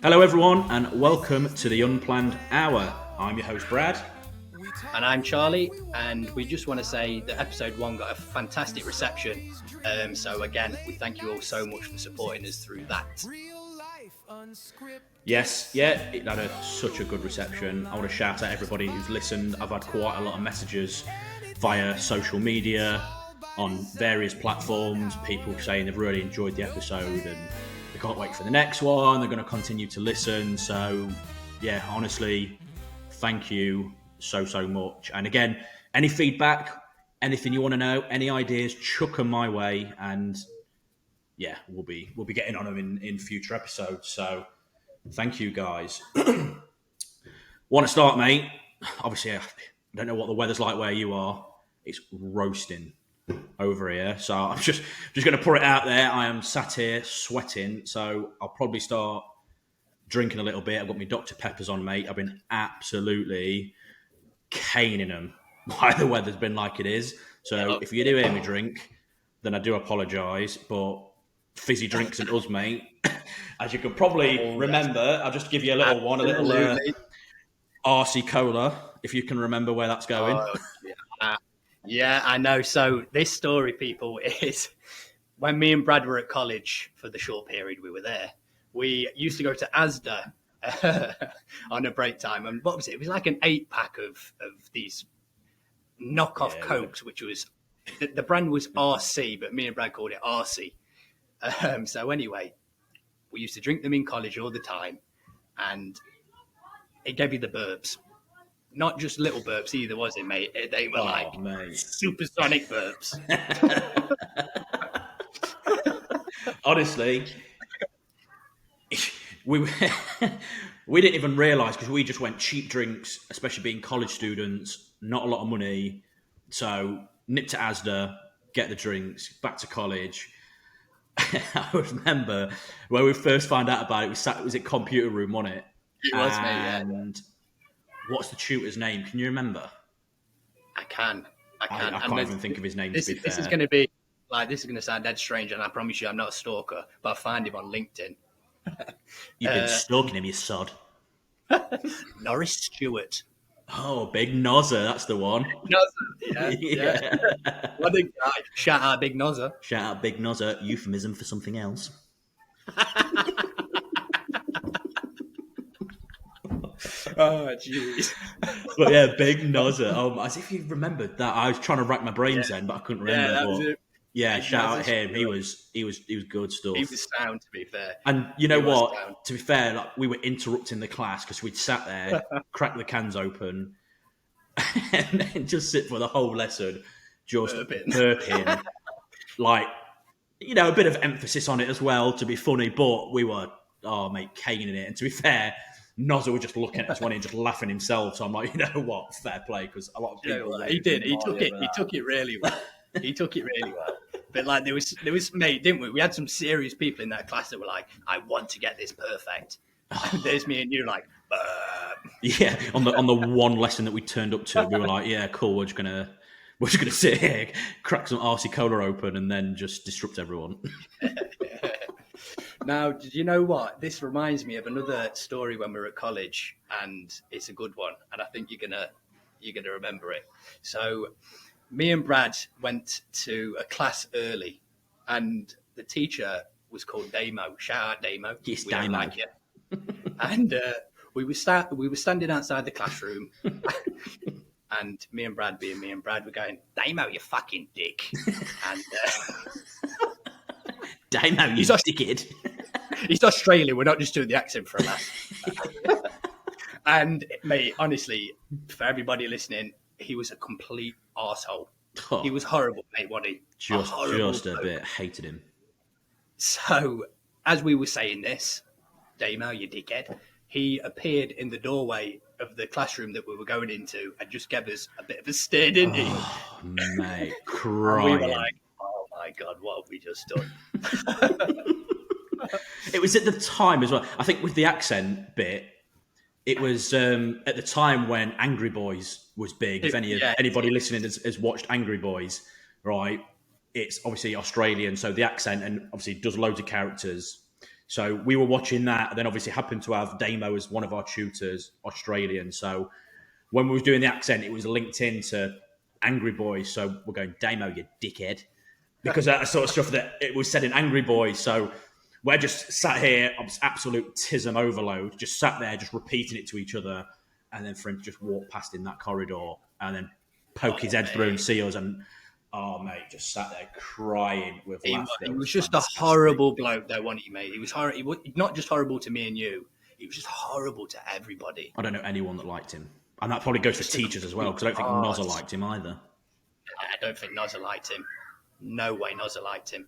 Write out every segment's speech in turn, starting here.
Hello, everyone, and welcome to the Unplanned Hour. I'm your host, Brad. And I'm Charlie, and we just want to say that episode 1 got a fantastic reception. So again, we thank you all so much for supporting us through that. Yes, it had such a good reception. I want to shout out everybody who's listened. I've had quite a lot of messages via social media, on various platforms, people saying they've really enjoyed the episode and they can't wait for the next one. They're going to continue to listen. So, yeah, honestly, thank you so much. And again, any feedback, anything you want to know, any ideas, chuck them my way, and yeah, we'll be getting on them in future episodes. So thank you guys. Want to start, mate? Obviously, I don't know what the weather's like where you are. It's roasting over here, so I'm just going to put it out there. I am sat here sweating, so I'll probably start drinking a little bit. I've got my Dr. Peppers on, mate. I've been absolutely caning them why the weather's been like it is. So if you do hear me drink, then I do apologise, but fizzy drinks and us, mate. As you can probably remember, I'll just give you a little one, a little RC Cola, if you can remember where that's going. Yeah, I know. So this story, people, is when me and Brad were at college for the short period we were there, we used to go to Asda on a break time. And what was it? It was like an 8-pack of these knockoff Cokes, which was, the brand was RC, but me and Brad called it RC. So anyway, we used to drink them in college all the time, and it gave you the burps. Not just little burps either, was it, mate? They were supersonic burps. Honestly, we didn't even realise, because we just went cheap drinks, especially being college students, not a lot of money. So nip to Asda, get the drinks, back to college. I remember when we first found out about it, it was at computer room, wasn't it? It was, mate, yeah. And what's the tutor's name? Can you remember? I can. I can't even think of his name. This is going to be like, this is going to sound dead strange, and I promise you, I'm not a stalker, but I find him on LinkedIn. You've been stalking him, you sod. Norris Stewart. Oh, Big Nozzer, that's the one. Nozzer, yeah. What a guy. Shout out Big Nozzer. Shout out Big Nozzer, euphemism for something else. Oh, jeez. But yeah, Big Nozzer. As if you remembered that. I was trying to rack my brains then, but I couldn't remember. Yeah, that was it. Yeah, shout out him. He was good stuff. He was sound, to be fair. And you know what? To be fair, like, we were interrupting the class because we'd sat there, cracked the cans open, and then just sit for the whole lesson, just burping. Like, you know, a bit of emphasis on it as well to be funny, but we were, caning it. And to be fair, Nozzer was just looking at us one and just laughing himself. So I'm like, you know what, fair play, because a lot of people. He did. He took it really well. He took it really well. But like there was, mate, didn't we? We had some serious people in that class that were like, I want to get this perfect. And there's me and you like, yeah. On the one lesson that we turned up to, we were like, yeah, cool. We're just gonna sit here, crack some RC Cola open, and then just disrupt everyone. Now, did you know what? This reminds me of another story when we were at college, and it's a good one, and I think you're gonna remember it. So, me and Brad went to a class early, and the teacher was called Damo. Shout out Damo. Yes, Damo. Like you. And we were standing outside the classroom, and me and Brad, being me and Brad, were going, Damo, you fucking dick. And Damo, you dickhead. He's Australian. We're not just doing the accent for a laugh. And mate, honestly, for everybody listening, he was a complete arsehole. He was horrible, mate, wasn't he? Just a bit. Hated him. So, as we were saying this, Damo, you dickhead, he appeared in the doorway of the classroom that we were going into and just gave us a bit of a stare, didn't he? Oh, mate, crying. We were like, oh my God, what have we just done? It was at the time as well. I think with the accent bit, it was at the time when Angry Boys was big. If anybody listening has watched Angry Boys, right? It's obviously Australian, so the accent, and obviously does loads of characters. So we were watching that, and then obviously happened to have Damo as one of our tutors, Australian. So when we were doing the accent, it was linked into Angry Boys. So we're going, Damo, you dickhead. Because that sort of stuff that it was said in Angry Boys. So we're just sat here, absolute tism overload, just sat there, just repeating it to each other. And then for him to just walk past in that corridor and then poke his head through and see us. And, oh, mate, just sat there crying with laughter. He was just fantastic. A horrible bloke, though, wasn't he, mate? He was horrible. He was not just horrible to me and you. He was just horrible to everybody. I don't know anyone that liked him. And that probably goes for teachers as well, because I don't think Nozza liked him either. I don't think Nozza liked him. No way Nozza liked him.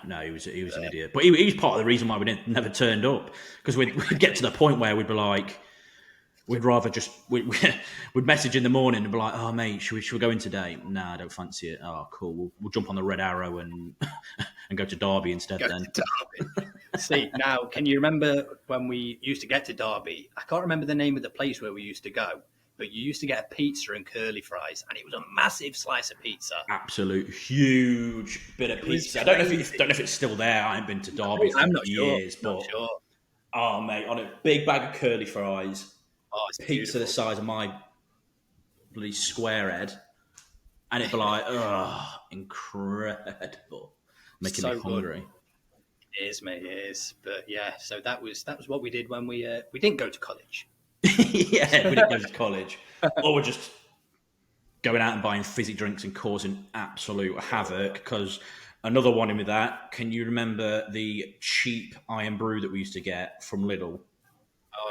No, he was an idiot. But he was part of the reason why we never turned up. Because we'd get to the point where we'd be like, we'd rather just, we'd message in the morning and be like, oh, mate, should we go in today? Nah, I don't fancy it. Oh, cool. We'll jump on the Red Arrow and go to Derby instead then. See, now, can you remember when we used to get to Derby? I can't remember the name of the place where we used to go, but you used to get a pizza and curly fries, and it was a massive slice of pizza. Absolute huge bit of pizza. I don't know if it's still there. I haven't been to Derby for years, but oh, mate, on a big bag of curly fries, pizza beautiful. The size of my bloody square head, and it'd be like, oh, incredible, making me hungry. Good. It is, mate. It is. But yeah, so that was what we did when we didn't go to college. Yeah, we didn't go to college, or we're just going out and buying fizzy drinks and causing absolute havoc. Because another one in with that, can you remember the cheap iron brew that we used to get from Lidl?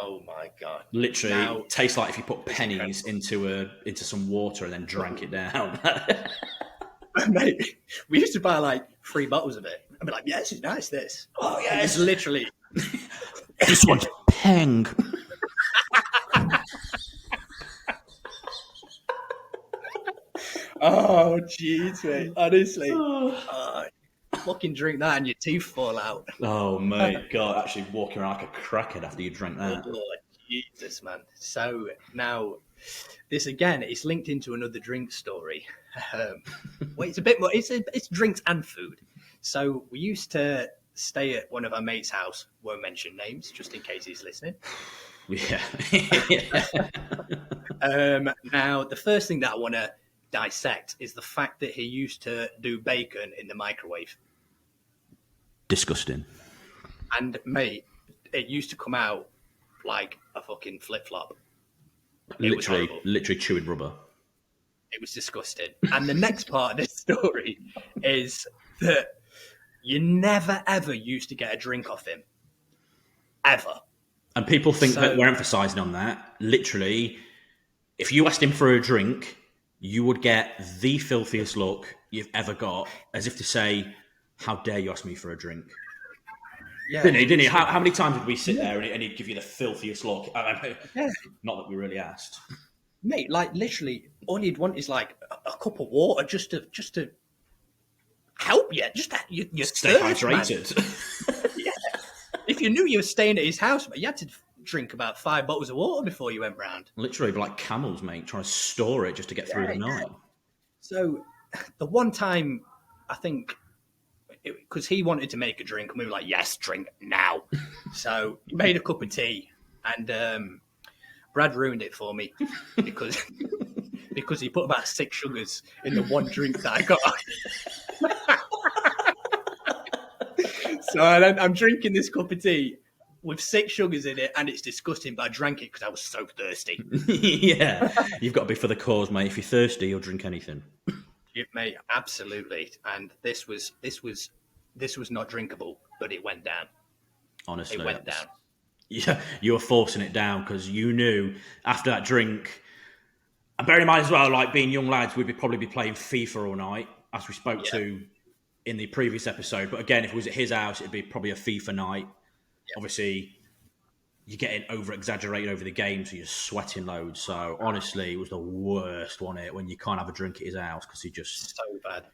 Oh my god! Literally, tastes like if you put pennies into some water and then drank it down. Mate, we used to buy like 3 bottles of it. I'd be like, yeah, this is nice, this. Oh, yeah. It's literally... This one's peng. Oh, jeez, mate. Honestly. Fucking drink that and your teeth fall out. Oh, mate. God, actually walking around like a crackhead after you drank that. Oh, Jesus, man. So, now... This again, it's linked into another drink story. Well, it's a bit more. It's drinks and food. So we used to stay at one of our mates' house. Won't mention names, just in case he's listening. Yeah. Now, the first thing that I want to dissect is the fact that he used to do bacon in the microwave. Disgusting. And mate, it used to come out like a fucking flip flop. Literally chewing rubber. It was disgusting. And the next part of this story is that you never, ever used to get a drink off him. Ever. And people think that we're emphasising on that. Literally, if you asked him for a drink, you would get the filthiest look you've ever got, as if to say, how dare you ask me for a drink? Yeah, didn't he? How many times did we sit there and he'd give you the filthiest look? Not that we really asked. Mate, like literally, all you'd want is like a cup of water just to help you. Just that you're stay hydrated. Yeah. If you knew you were staying at his house, you had to drink about 5 bottles of water before you went round. Literally, like camels, mate, trying to store it just to get through the night. So, the one time, I think, because he wanted to make a drink, and we were like, yes, drink now. So he made a cup of tea, and Brad ruined it for me because he put about 6 sugars in the one drink that I got. So I'm drinking this cup of tea with 6 sugars in it, and it's disgusting, but I drank it because I was so thirsty. Yeah, you've got to be for the cause, mate. If you're thirsty, you'll drink anything. Yeah, mate, absolutely. And this was not drinkable, but it went down. Honestly, it went down. Yeah, you were forcing it down because you knew after that drink. And bear in mind as well, like being young lads, we'd probably be playing FIFA all night, as we spoke to in the previous episode. But again, if it was at his house, it'd be probably a FIFA night. Yeah. Obviously, you're getting over-exaggerated over the game, so you're sweating loads. So honestly, it was the worst, wasn't it, when you can't have a drink at his house because he just... So bad.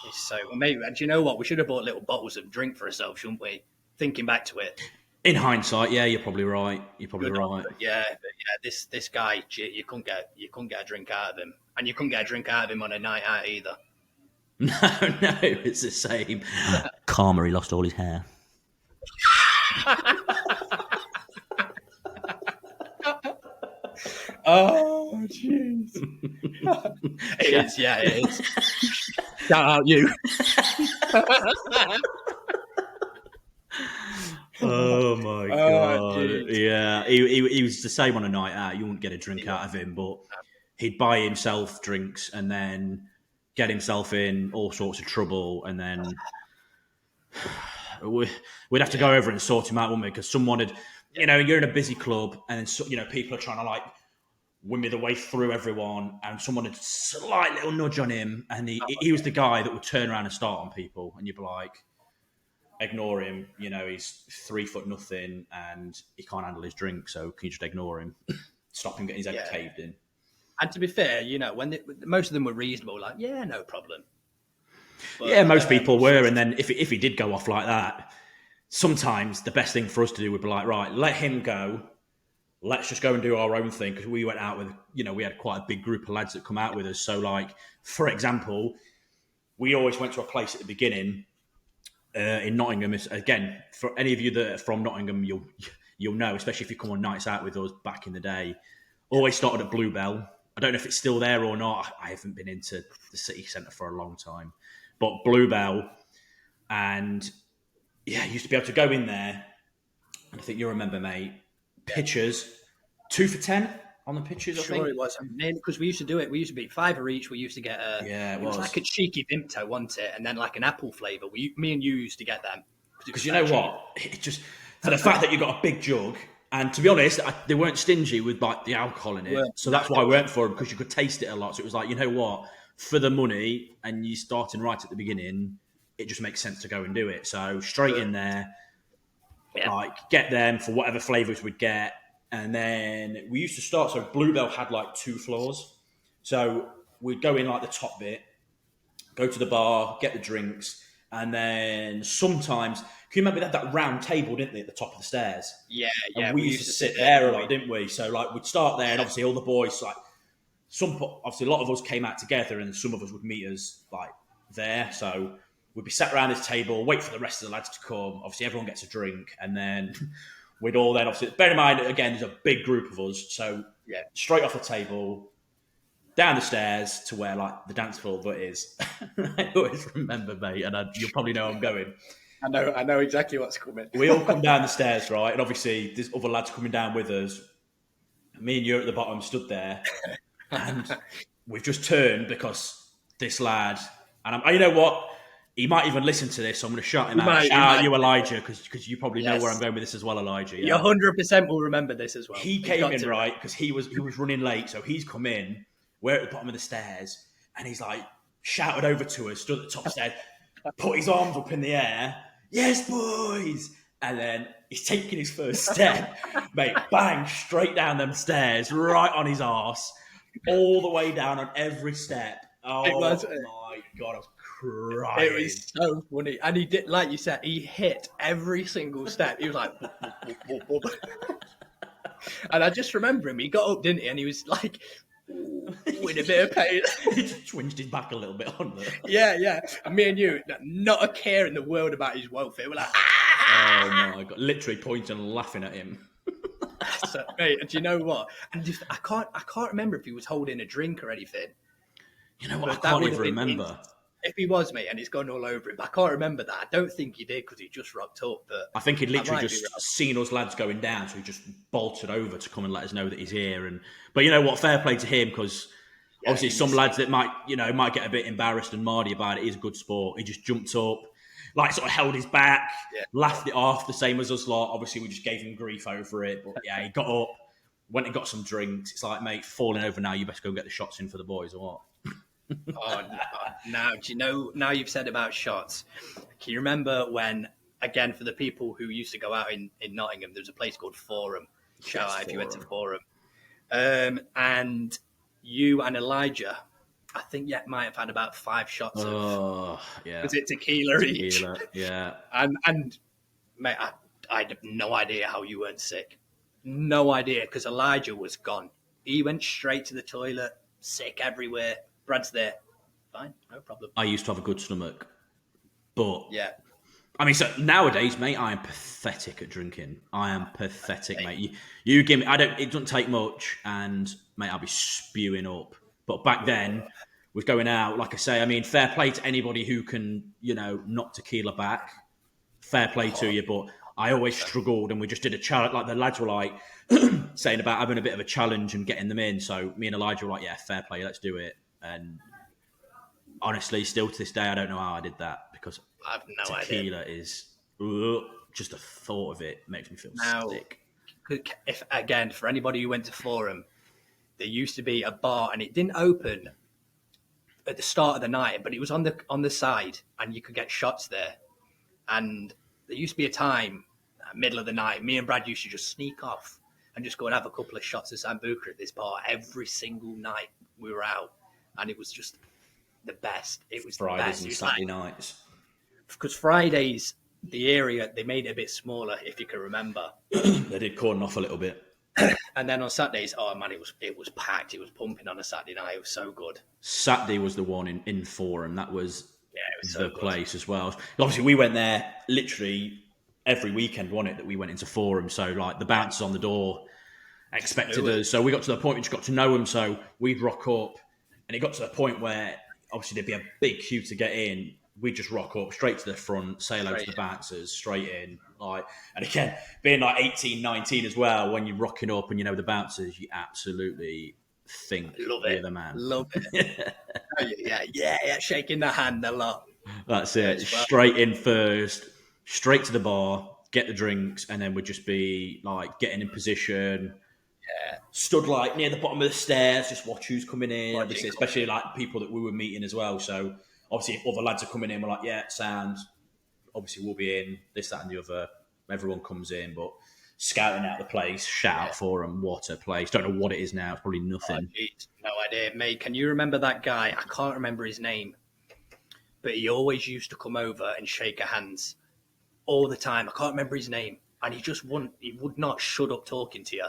It's so... Maybe, do you know what? We should have bought little bottles of drink for ourselves, shouldn't we? Thinking back to it. In hindsight, yeah, you're probably right. You're probably right. Yeah, this guy, you couldn't get a drink out of him. And you couldn't get a drink out of him on a night out either. No, it's the same. Karma, he lost all his hair. Oh, jeez. It is, yeah, it is. Shout out you. Oh my Oh, god! jeez. Yeah, he was the same on a night out. You wouldn't get a drink out of him, but he'd buy himself drinks and then get himself in all sorts of trouble, and then we'd have to go over and sort him out, wouldn't we? Because someone had, you're in a busy club, and then people are trying to like win me the way through everyone, and someone had slight little nudge on him, and he was the guy that would turn around and start on people, and you'd be like, ignore him. He's 3 foot nothing, and he can't handle his drink, so can you just ignore him? Stop him getting his head caved in. And to be fair, when most of them were reasonable, like, yeah, no problem. But, yeah, most people were, and then if he did go off like that, sometimes the best thing for us to do would be like, right, let him go. Let's just go and do our own thing, because we went out with, we had quite a big group of lads that come out with us. So, like, for example, we always went to a place at the beginning in Nottingham. Again, for any of you that are from Nottingham, you'll know, especially if you come on nights out with us back in the day. Always started at Bluebell. I don't know if it's still there or not. I haven't been into the city centre for a long time, but Bluebell, and yeah, you used to be able to go in there. And I think you remember, mate. Pitchers, 2 for 10 on the pitches. I think it was, because we used to do it. We used to beat $5 each. We used to get it was like a cheeky Vimto, wasn't it? And then like an apple flavour. Me and you used to get them because you know what? It just for the fact that you got a big jug. And to be honest, they weren't stingy with like the alcohol in it, so that's why I went for them, because you could taste it a lot. So it was like, you know what, for the money, and you starting right at the beginning, it just makes sense to go and do it. So straight in there, like get them for whatever flavors we'd get, and then we used to start. So Bluebell had like 2 floors, so we'd go in like the top bit, go to the bar, get the drinks, and then sometimes, can you remember they had that round table, didn't they, at the top of the stairs? Yeah. And we used to sit there a lot, didn't we? So like we'd start there, and obviously all the boys, like obviously a lot of us came out together, and some of us would meet us like there. So we'd be sat around this table, wait for the rest of the lads to come. Obviously everyone gets a drink, and then we'd all then obviously, bear in mind again, there's a big group of us, so straight off the table, down the stairs to where like the dance floor that is. I always remember, mate, and you'll probably know I'm going. I know exactly what's coming. We all come down the stairs, right? And obviously there's other lads coming down with us. Me and you at the bottom stood there, and we've just turned because this lad, and you know what? He might even listen to this, so I'm going to shout him out. Shout out you, Elijah, because you probably know where I'm going with this as well, Elijah. Yeah? You 100% will remember this as well. He came in, right, because he was running late, so he's come in. We're at the bottom of the stairs, and he's like shouted over to us, stood at the top stairs, put his arms up in the air. Yes, boys! And then he's taking his first step, mate, bang, straight down them stairs, right on his arse, all the way down on every step. Oh, my God, I was crying. It was so funny. And he did, like you said, he hit every single step. He was like, whoop, whoop, whoop. And I just remember him. He got up, didn't he? And he was like, with a bit of pain. He just twinged his back a little bit on there. Yeah. And me and you, not a care in the world about his welfare. We're like, oh my God, literally pointing and laughing at him. So, mate, do you know what? And just, I can't remember if he was holding a drink or anything. You know what? I can't even remember. If he was, mate, and it's gone all over him, but I can't remember that. I don't think he did because he just rocked up. But I think he'd literally just seen us lads going down, so he just bolted over to come and let us know that he's here. But you know what? Fair play to him, because obviously some lads that might get a bit embarrassed and mardy about it. He's a good sport. He just jumped up, like sort of held his back, laughed it off, the same as us lot. Obviously, we just gave him grief over it. But yeah, he got up, went and got some drinks. It's like, mate, falling over now. You best go and get the shots in for the boys, or what? Oh, now, do you know, now you've said about shots, can you remember when, again, for the people who used to go out in Nottingham, there was a place called Forum. Shout out if you went to Forum. And you and Elijah, I think might have had about 5 shots of, was it tequila each? Yeah. And mate, I had no idea how you weren't sick. No idea, because Elijah was gone. He went straight to the toilet, sick everywhere. Brad's there. Fine, no problem. I used to have a good stomach, but I mean, so nowadays, mate, I am pathetic at drinking. I am pathetic, mate. You give me, I don't. It doesn't take much, and mate, I'll be spewing up. But back then, with going out, like I say, I mean, fair play to anybody who can, knock tequila back. Fair play to you, but I always 100%. struggled, and we just did a challenge. Like the lads were like saying about having a bit of a challenge and getting them in. So me and Elijah were like, "Yeah, fair play, let's do it." And honestly, still to this day, I don't know how I did that because I've no idea. tequila is just the thought of it makes me feel Now, sick. if again, for anybody who went to Forum, there used to be a bar, and it didn't open at the start of the night, but it was on the side, and you could get shots there. And there used to be a time, middle of the night, me and Brad used to just sneak off and just go and have a couple of shots of Sambuca at this bar every single night we were out, and it was just the best. It was Fridays the best. and Saturday nights. Because Fridays, the area they made it a bit smaller, if you can remember. They did cordon off a little bit. And then on Saturdays, oh man, it was packed. It was pumping on a Saturday night. It was so good. Saturday was the one in Forum. That was Yeah, it was the so good. place as well. Obviously, we went there literally every weekend, wasn't it, that we went into Forum. So, like, the bouncers on the door expected us. So we got to the point we just got to know them. So we'd rock up, and it got to the point where obviously there'd be a big queue to get in. We'd just rock up straight to the front, say hello to the bouncers, straight in. Like, and again, being like 18, 19 as well, when you're rocking up and you know the bouncers, you absolutely think you're the man. Love it. yeah, shaking the hand a lot. That's it. Straight in first, straight to the bar, get the drinks, and then we'd just be like getting in position. Yeah. Stood like near the bottom of the stairs, just watch who's coming in. Watching Obviously, especially like people that we were meeting as well. So obviously, if other lads are coming in, we're like, yeah, sounds. Obviously, we'll be in this, that, and the other. Everyone comes in, but scouting out the place, shout out for them. What a place! Don't know what it is now. It's probably nothing. No idea, mate. Can you remember that guy? I can't remember his name, but he always used to come over and shake our hands all the time. I can't remember his name, and he would not shut up talking to you.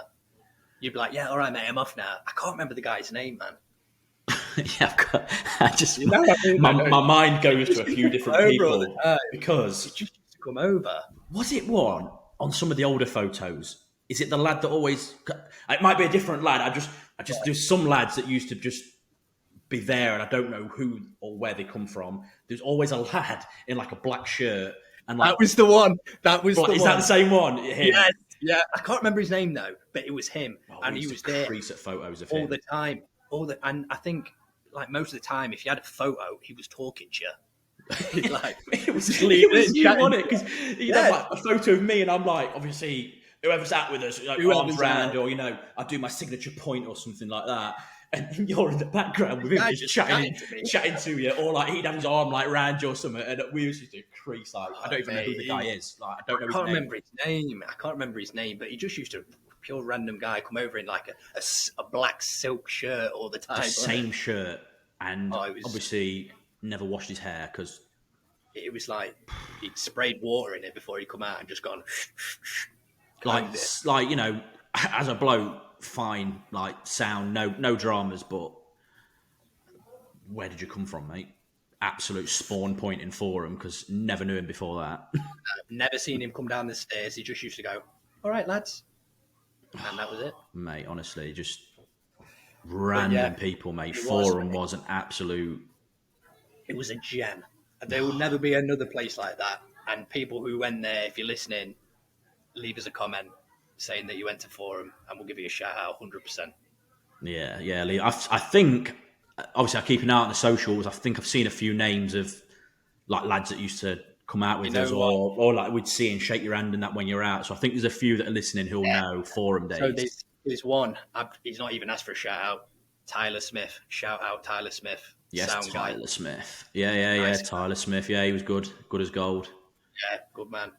You'd be like, yeah, all right, mate, I'm off now. I can't remember the guy's name, man. Yeah, my mind goes to a few different people because he just used to come over. Was it one on some of the older photos? Is it the lad that always? It might be a different lad. I just there's some lads that used to just be there, and I don't know who or where they come from. There's always a lad in like a black shirt, and like that was the one. That was the one. Is that the same one? Him? Yes, yeah. I can't remember his name though, but it was him, and he was there crease at photos of all him the time. And I think like most of the time, if you had a photo, he was talking to you. Like it was you, wasn't it? Because you have like a photo of me, and I'm like, obviously, whoever's out with us, like, arms round, or I do my signature point or something like that. And you're in the background with him just chatting to you, or like he'd have his arm like round you or something, and we used to crease like I don't even know who the guy is. Like I can't remember his name. I can't remember his name, but he just used to pure random guy come over in like a black silk shirt all the time. The same shirt, and obviously never washed his hair because it was like he'd sprayed water in it before he come out and just gone. Like as a bloke. Fine, like sound, no dramas, but where did you come from, mate? Absolute spawn point in Forum because never knew him before that. I've never seen him come down the stairs. He just used to go, "All right, lads," and that was it, mate. Honestly, just random people, mate. Forum was an absolute. It was a gem. There will never be another place like that. And people who went there, if you're listening, leave us a comment saying that you went to Forum, and we'll give you a shout out, 100%. Yeah, Lee. I think, obviously, I keep an eye on the socials. I think I've seen a few names of like lads that used to come out with us, or like we'd see and shake your hand and that when you're out. So I think there's a few that are listening who'll know Forum days. So there's one. He's not even asked for a shout out. Tyler Smith. Shout out Tyler Smith. Yes, Tyler Smith. Yeah. Tyler Smith. Yeah, he was good as gold. Yeah, good man.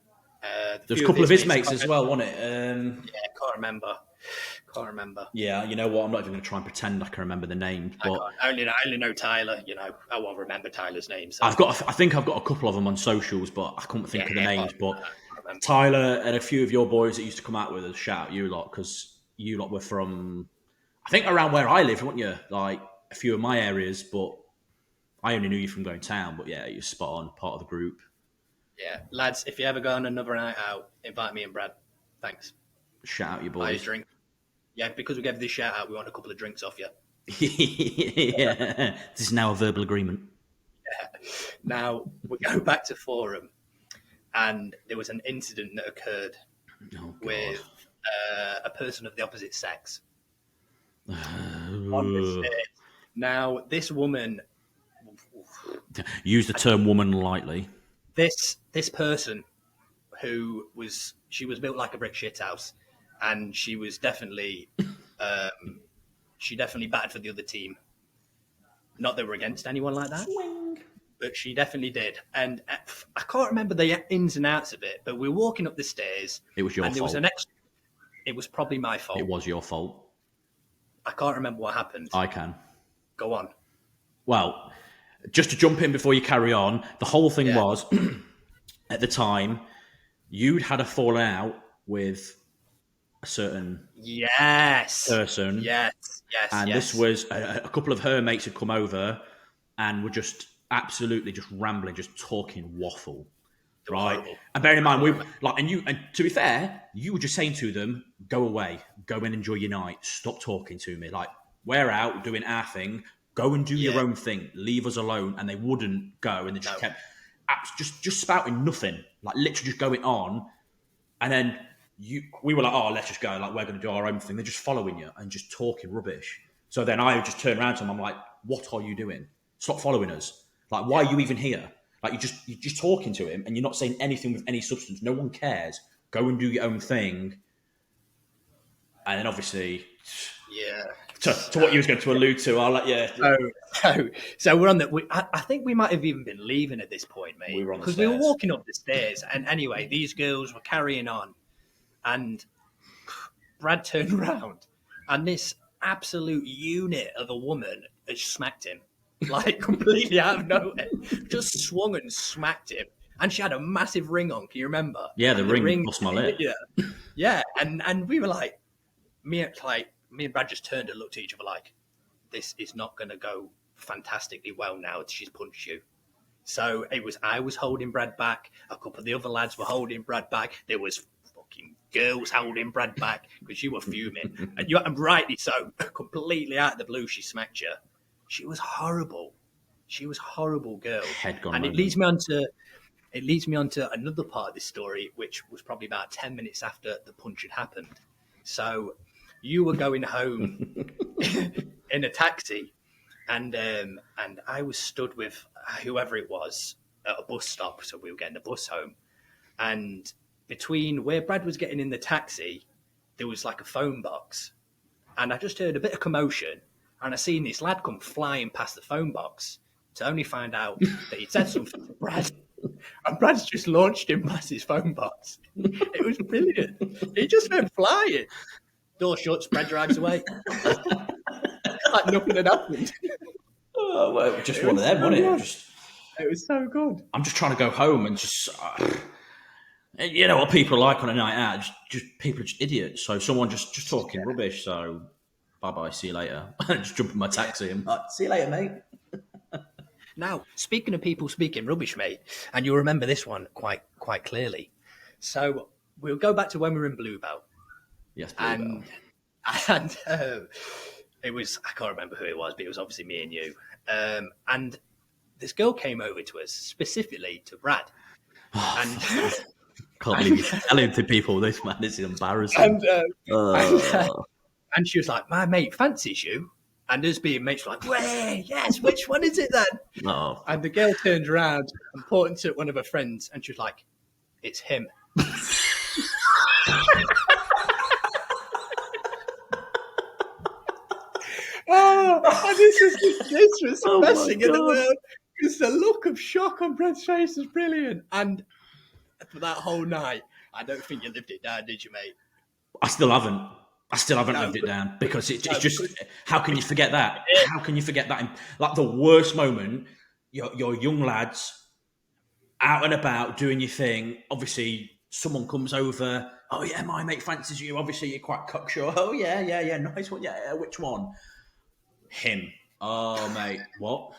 There's a couple of his mates as well, wasn't it? Can't remember. Yeah, you know what? I'm not even going to try and pretend I can remember the names. But I only know Tyler. I won't remember Tyler's name. So. I think I've got a couple of them on socials, but I couldn't think of the names. But Tyler and a few of your boys that used to come out with us, shout out you lot, because you lot were from, I think, around where I live, weren't you? Like a few of my areas, but I only knew you from going town. But yeah, you're spot on, part of the group. Yeah, lads, if you ever go on another night out, invite me and Brad. Thanks. Shout out your Buy a boys. drink. Yeah, because we gave this shout out, we want a couple of drinks off you. Yeah. This is now a verbal agreement. Now, we go back to Forum, and there was an incident that occurred Oh God. with a person of the opposite sex on the stairs. Now, this woman, Use the term woman lightly. this person she was built like a brick shithouse, and she was definitely she definitely batted for the other team. Not that we're against anyone like that, but she definitely did. And I can't remember the ins and outs of it, but we were walking up the stairs. It was your and there fault. was it was probably my fault. It was your fault. I can't remember what happened. I can. Go on. Well, just to jump in before you carry on, the whole thing was at the time you'd had a falling out with a certain person. Yes. And this was a couple of her mates had come over and were just absolutely just rambling, just talking waffle. Right. Horrible. And bear in mind, and to be fair, you were just saying to them, go away, go and enjoy your night, stop talking to me. Like, we're out doing our thing, go and do your own thing, leave us alone. And they wouldn't go, and they just kept just spouting nothing, like literally just going on. And then we were like, oh, let's just go, like we're going to do our own thing. They're just following you and just talking rubbish. So then I just turn around to them, I'm like, what are you doing? Stop following us. Like, why are you even here? Like, you're just talking to him and you're not saying anything with any substance. No one cares. Go and do your own thing. And then obviously, to what you was going to allude to, I'll let you. So we're on the. I think we might have even been leaving at this point, mate. We were on the because we were stairs. walking up the stairs, and anyway, these girls were carrying on, and Brad turned around, and this absolute unit of a woman had smacked him, like completely out of nowhere, just swung and smacked him. And she had a massive ring on. Can you remember? Yeah, the and ring bust my lip. Yeah, and we were like, me and Brad just turned and looked at each other like, this is not going to go fantastically well now. She's punched you. So I was holding Brad back. A couple of the other lads were holding Brad back. There was fucking girls holding Brad back because you were fuming, and rightly so. Completely out of the blue, she smacked you. She was horrible. She was a horrible girl. Head gone and moment. it leads me on to another part of this story, which was probably about 10 minutes after the punch had happened. So you were going home in a taxi, and I was stood with whoever it was at a bus stop. So we were getting the bus home, and between where Brad was getting in the taxi, there was like a phone box, and I just heard a bit of commotion, and I seen this lad come flying past the phone box to only find out that he'd said something to Brad. And Brad's just launched him past his phone box. It was brilliant. He just went flying. Door shuts, Brad drives away. Like nothing had happened. Oh, well, just one of them, wasn't it? It was so good. I'm just trying to go home and just. You know what people are like on a night out? Just people are just idiots. So someone just talking rubbish. So bye, see you later. Just jump in my taxi and see you later, mate. Now, speaking of people speaking rubbish, mate, and you'll remember this one quite clearly. So we'll go back to when we were in Bluebell. Yes, Bluebell. And it was, I can't remember who it was, but it was obviously me and you. And this girl came over to us, specifically to Brad. And can't believe you're telling to people this, man. This is embarrassing. And she was like, my mate fancies you. And us being mates were like, way, yes, which one is it then? Oh. And the girl turned around and pointed to one of her friends, and she was like, it's him. And this was the best thing in the world. Because the look of shock on Brad's face was brilliant. And for that whole night, I don't think you lived it down, did you, mate? I still haven't lived it down because it's just, how can you forget that? How can you forget that? Like the worst moment, your young lads out and about doing your thing. Obviously, someone comes over. Oh yeah, my mate fancies you. Obviously, you're quite cocksure. Oh yeah, nice one. Yeah, which one? Him. Oh mate, what?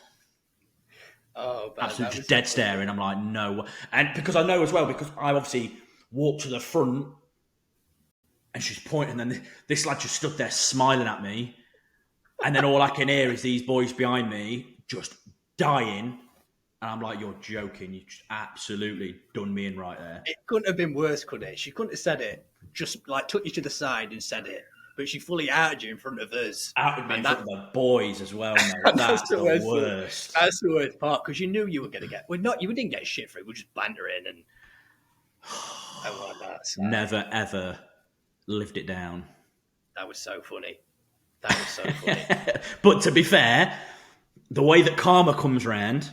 Oh, man, Absolutely that just was dead so funny. staring. I'm like, no. And because I know as well, because I obviously walked to the front and she's pointing, and then this lad just stood there smiling at me. And then all I can hear is these boys behind me just dying. And I'm like, you're joking. You just absolutely done me in right there. It couldn't have been worse, could it? She couldn't have said it. Just like took you to the side and said it, but she fully outed you in front of us, Out with me in and front of the boys as well, mate. that's That's the the worst. worst. That's the worst part because you knew you were going to get. Well, not you didn't get shit for it. We were just bantering and like that. So Never, ever lived it down. that was so funny. That was so funny. But to be fair, the way that karma comes round,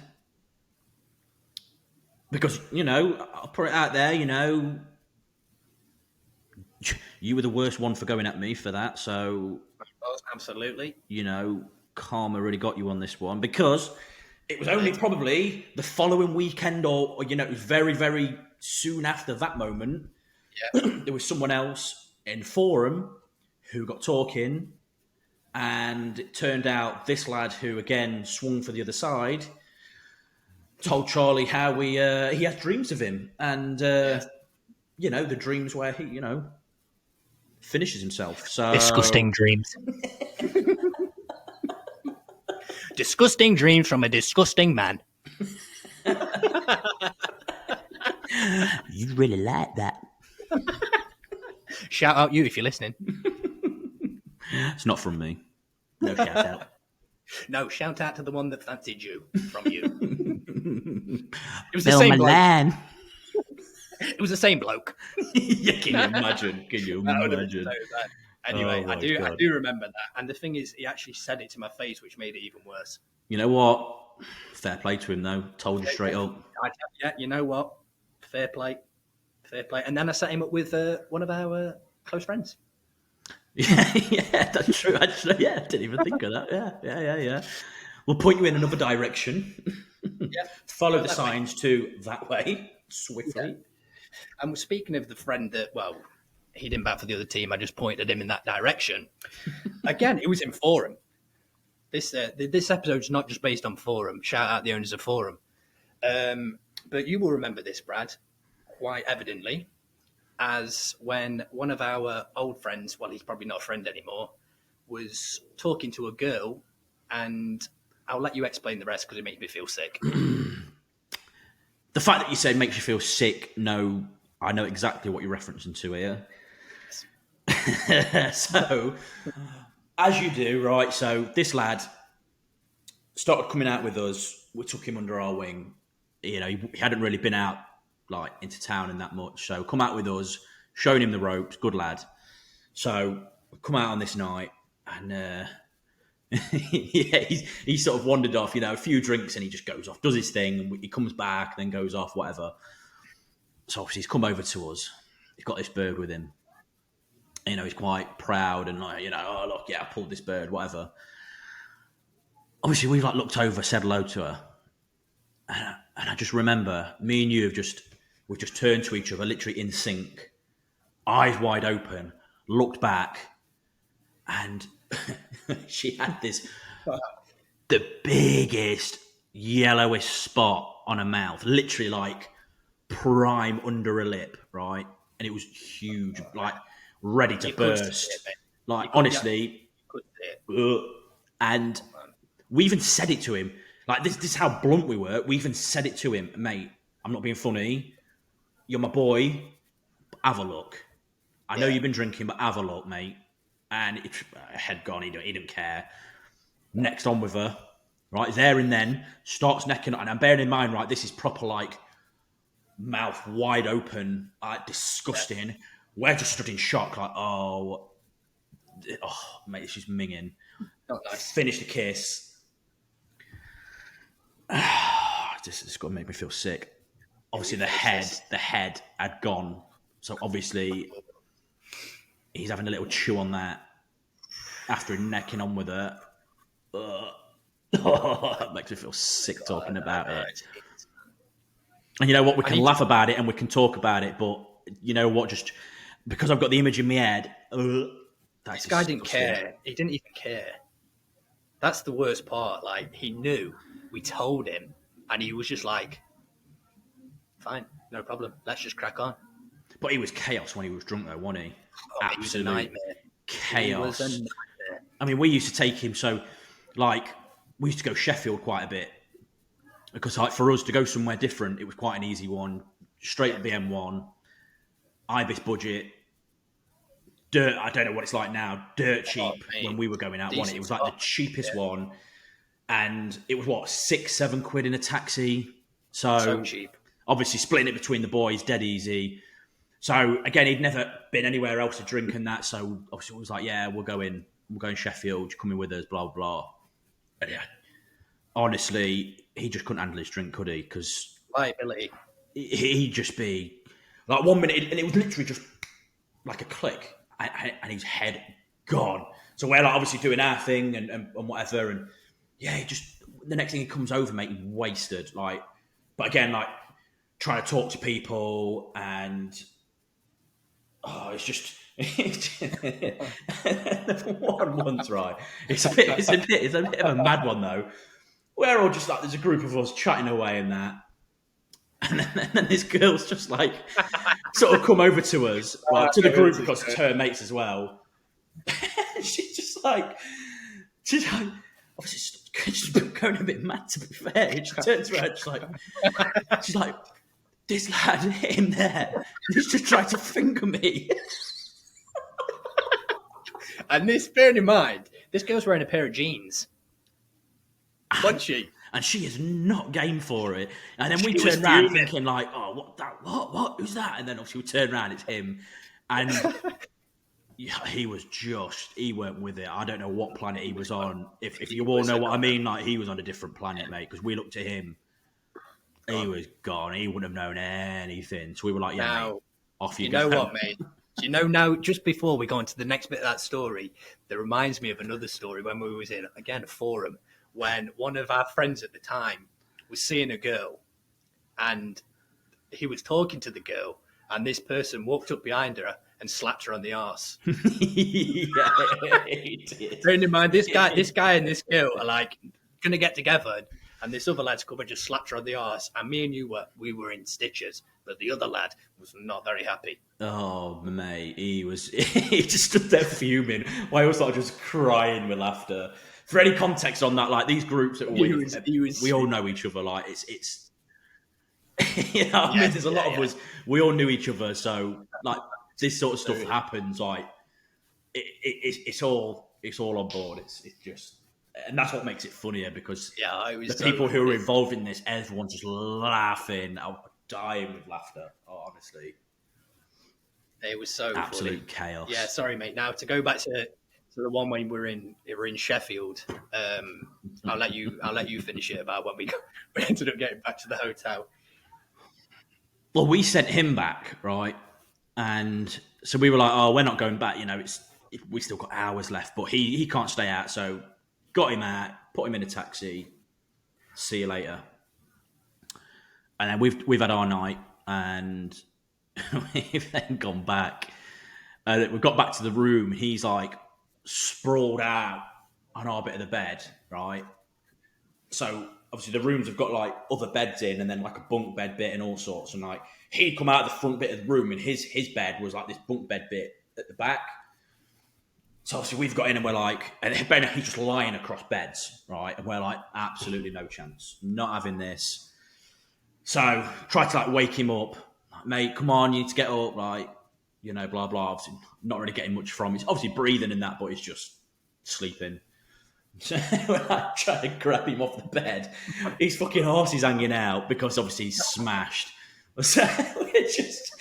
because, I'll put it out there, you were the worst one for going at me for that. So, Absolutely. karma really got you on this one because it was only probably the following weekend or it was very, very soon after that moment. Yeah. There was someone else in forum who got talking, and it turned out this lad who again swung for the other side told Charlie how he had dreams of him, and Yes. the dreams where he finishes himself. So Disgusting dreams. Disgusting dreams from a disgusting man. You really like that. Shout out you if you're listening. It's not from me. No shout out. No, shout out to the one that fancied you from you. It was the Bill same bloke. Milan. It was the same bloke. Yeah, can you imagine? Can you That would have been imagine? so bad. Anyway, Oh I my do God. remember that. And the thing is, he actually said it to my face, which made it even worse. You know what? Fair play to him, though. Told you straight up. Yeah, you know what? Fair play. Fair play. And then I set him up with one of our close friends. Yeah, that's true. Actually, yeah, I didn't even think of that. Yeah. We'll point you in another direction. Yeah. Follow Go the that way. signs to that way swiftly. And speaking of the friend that, well, he didn't bat for the other team. I just pointed him in that direction. Again, it was in Forum. This episode's not just based on Forum. Shout out the owners of Forum. But you will remember this, Brad, quite evidently, as when one of our old friends, well, he's probably not a friend anymore, was talking to a girl, and I'll let you explain the rest because it makes me feel sick. The fact that you said makes you feel sick, no, I know exactly what you're referencing to here. So, as you do, right? So, this lad started coming out with us. We took him under our wing. He hadn't really been out like into town in that much. So, come out with us, showing him the ropes. Good lad. So, we come out on this night, and yeah, he sort of wandered off. A few drinks, and he just goes off, does his thing, and he comes back, then goes off, whatever. So, obviously, he's come over to us. He's got this bird with him. He's quite proud and like, oh, look, yeah, I pulled this bird, whatever. Obviously, we've like looked over, said hello to her. And I just remember me and you we've just turned to each other, literally in sync, eyes wide open, looked back, and she had the biggest, yellowish spot on her mouth, literally like prime under her lip, right? And it was huge, like ready to burst. Like, honestly, and we even said it to him. Like, this is how blunt we were. We even said it to him, mate, I'm not being funny. You're my boy. Have a look. I know you've been drinking, but have a look, mate. And head gone. He didn't care. Next on with her, right? There and then, starts necking. And I'm bearing in mind, right, this is proper, like, mouth wide open, like, disgusting. We're just stood in shock, like, oh, mate, she's minging. Not nice. Finish the kiss. This is going to make me feel sick. Obviously, the head had gone. So obviously, he's having a little chew on that after necking on with her. It makes me feel sick talking about it. And you know what? We can laugh about it and we can talk about it, but you know what? Just because I've got the image in my head, this guy didn't care. He didn't even care. That's the worst part. Like, he knew. We told him. And he was just like, fine, no problem. Let's just crack on. But he was chaos when he was drunk, though, wasn't he? Oh, he was a nightmare. He was a Chaos. nightmare. I mean, we used to take him, so, like, we used to go Sheffield quite a bit. Because, like, for us to go somewhere different, it was quite an easy one. Straight up the M1, Ibis budget, dirt, I don't know what it's like now, dirt cheap when we were going out, wasn't it? It was like the cheapest one. And it was, what, 6-7 quid in a taxi? So cheap. Obviously, splitting it between the boys, dead easy. So, again, he'd never been anywhere else to drink and that. So, obviously, it was like, yeah, we'll go in Sheffield, you're coming with us, blah, blah. And yeah, honestly, he just couldn't handle his drink, could he? Because Liability. he'd just be like 1 minute, and it was literally just like a click, and his head gone. So we're like obviously doing our thing and whatever, and yeah, he just the next thing he comes over, mate, he's wasted. Like, but again, like trying to talk to people, and it's just. One's right. It's a bit of a mad one though. We're all just like there's a group of us chatting away and that, and then this girl's just like sort of come over to us, well, to the group because it's her mates as well. she's like, obviously she's going a bit mad to be fair. She turns around, she's like, this lad hit him there. He's just trying to finger me. And this, bearing in mind, this girl's wearing a pair of jeans. Wasn't she? And she is not game for it. And then we turn around thinking like, oh, what? Who's that? And then obviously we turn around, it's him. And yeah, he weren't with it. I don't know what planet he was on. If you all know what I mean, like he was on a different planet, mate, because we looked at him. He was gone. He wouldn't have known anything. So we were like, yeah, now, mate, off you go. You know go. what, mate? Do you know now, just before we go on to the next bit of that story, that reminds me of another story when we was in, again, a forum, when one of our friends at the time was seeing a girl and he was talking to the girl and this person walked up behind her and slapped her on the arse. Yeah, he did. Bearing in mind, this guy and this girl are like going to get together and this other lad's come and just slapped her on the arse. And me and we were in stitches, but the other lad was not very happy. Oh, mate, he just stood there fuming. I was like just crying with laughter. For any context on that, like these groups that we all know each other. Like it's you know, I mean, there's a lot of us. We all knew each other, so like this sort of stuff happens. Like it's all on board. It's just, and that's what makes it funnier because the people who are involved in this, everyone's just laughing. I'm dying with laughter. Oh, honestly. It was so absolute funny. Chaos. Yeah, sorry, mate. Now to go back to the one when we're in Sheffield. I'll let you finish it about when we ended up getting back to the hotel. Well, we sent him back, right? And so we were like, "Oh, we're not going back." You know, we still got hours left, but he can't stay out. So got him out, put him in a taxi. See you later. And then we've had our night, and we've then gone back. We got back to the room. He's like sprawled out on our bit of the bed, right? So obviously the rooms have got like other beds in, and then like a bunk bed bit and all sorts. And like he'd come out of the front bit of the room, and his bed was like this bunk bed bit at the back. So obviously we've got in, and we're like, and Ben, he's just lying across beds, right? And we're like, absolutely no chance, not having this. So try to like wake him up, like, mate, come on, you need to get up, like, you know, blah blah. Obviously not really getting much from. He's obviously breathing and that, but he's just sleeping. So I try to grab him off the bed. His fucking horse is hanging out because obviously he's smashed. So we're just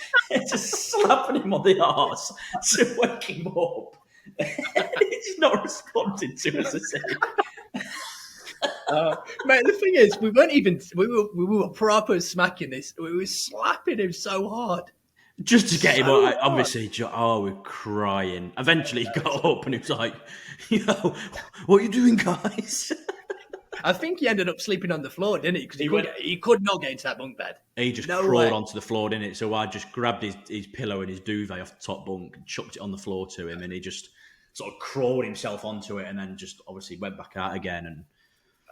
slapping him on the arse to wake him up. He's not responding to us, is he? Mate, the thing is, we were proper smacking this. We were slapping him so hard. Just to get him out, obviously, we're crying. Eventually he got up and he was like, yo, what are you doing, guys? I think he ended up sleeping on the floor, didn't he? Because he could not get into that bunk bed. He just crawled onto the floor, didn't it? So I just grabbed his pillow and his duvet off the top bunk and chucked it on the floor to him, and he just sort of crawled himself onto it and then just obviously went back out again. And